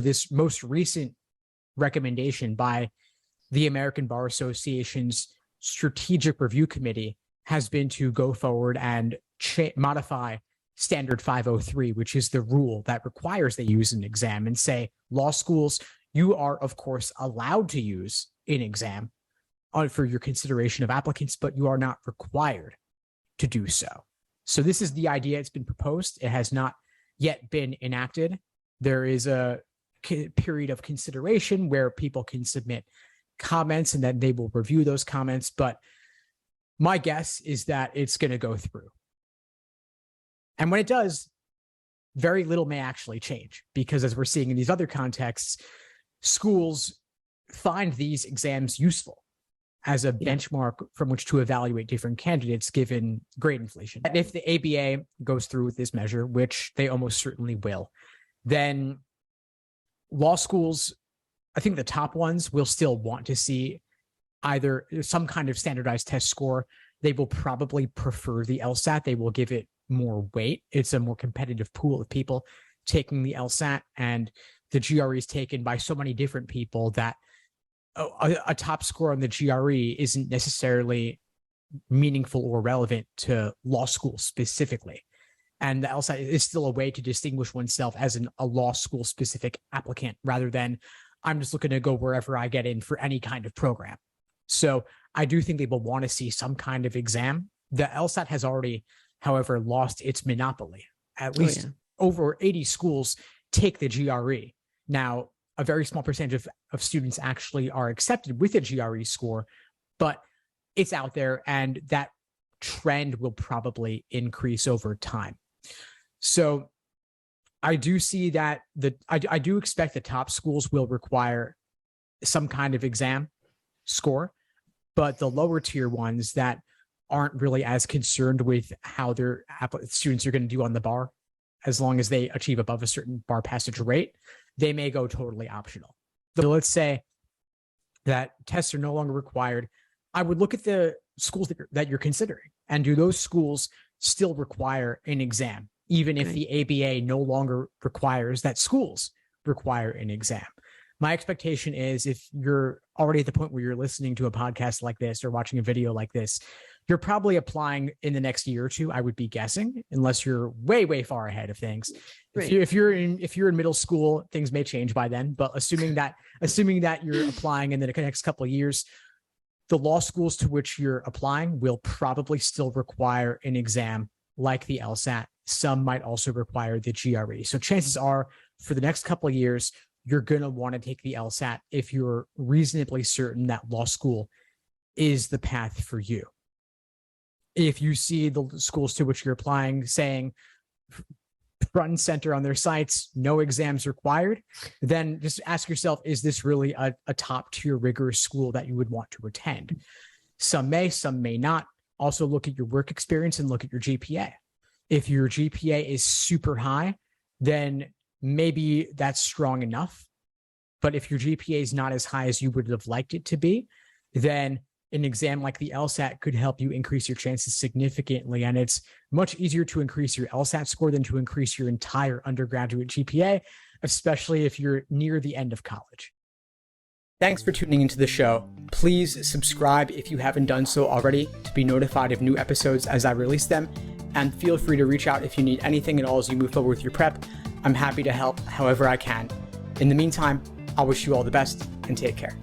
This most recent recommendation by the American Bar Association's Strategic Review Committee has been to go forward and modify Standard 503, which is the rule that requires they use an exam, and say, law schools, you are, of course, allowed to use an exam for your consideration of applicants, but you are not required to do so. So this is the idea. It's been proposed. It has not yet been enacted. There is a period of consideration where people can submit comments and then they will review those comments. But my guess is that it's going to go through. And when it does, very little may actually change, because as we're seeing in these other contexts, schools find these exams useful as a benchmark from which to evaluate different candidates given grade inflation. And if the ABA goes through with this measure, which they almost certainly will, then law schools, I think the top ones, will still want to see either some kind of standardized test score. They will probably prefer the LSAT. They will give it more weight. It's a more competitive pool of people taking the LSAT, and the GRE is taken by so many different people that a top score on the GRE isn't necessarily meaningful or relevant to law school specifically. And the LSAT is still a way to distinguish oneself as a law school specific applicant, rather than I'm just looking to go wherever I get in for any kind of program. So I do think they will want to see some kind of exam. The LSAT has already, however, lost its monopoly. At least over 80 schools take the GRE. Now, a very small percentage of students actually are accepted with a GRE score, but it's out there, and that trend will probably increase over time. So I do see that I do expect the top schools will require some kind of exam score, but the lower tier ones that aren't really as concerned with how their students are going to do on the bar, as long as they achieve above a certain bar passage rate, they may go totally optional. So let's say that tests are no longer required. I would look at the schools that you're considering, and do those schools still require an exam, even if the ABA no longer requires that schools require an exam. My expectation is, if you're already at the point where you're listening to a podcast like this or watching a video like this, you're probably applying in the next year or two, I would be guessing, unless you're way, way far ahead of things. Right. If you're in middle school, things may change by then. But assuming that you're applying in the next couple of years, the law schools to which you're applying will probably still require an exam like the LSAT. Some might also require the GRE. So chances are, for the next couple of years, you're going to want to take the LSAT if you're reasonably certain that law school is the path for you. If you see the schools to which you're applying saying front and center on their sites, no exams required, then just ask yourself, is this really a top tier rigorous school that you would want to attend? Some may not. Also look at your work experience and look at your GPA. If your GPA is super high, then maybe that's strong enough. But if your GPA is not as high as you would have liked it to be, then an exam like the LSAT could help you increase your chances significantly. And it's much easier to increase your LSAT score than to increase your entire undergraduate GPA, especially if you're near the end of college. Thanks for tuning into the show. Please subscribe if you haven't done so already to be notified of new episodes as I release them. And feel free to reach out if you need anything at all as you move forward with your prep. I'm happy to help however I can. In the meantime, I'll wish you all the best and take care.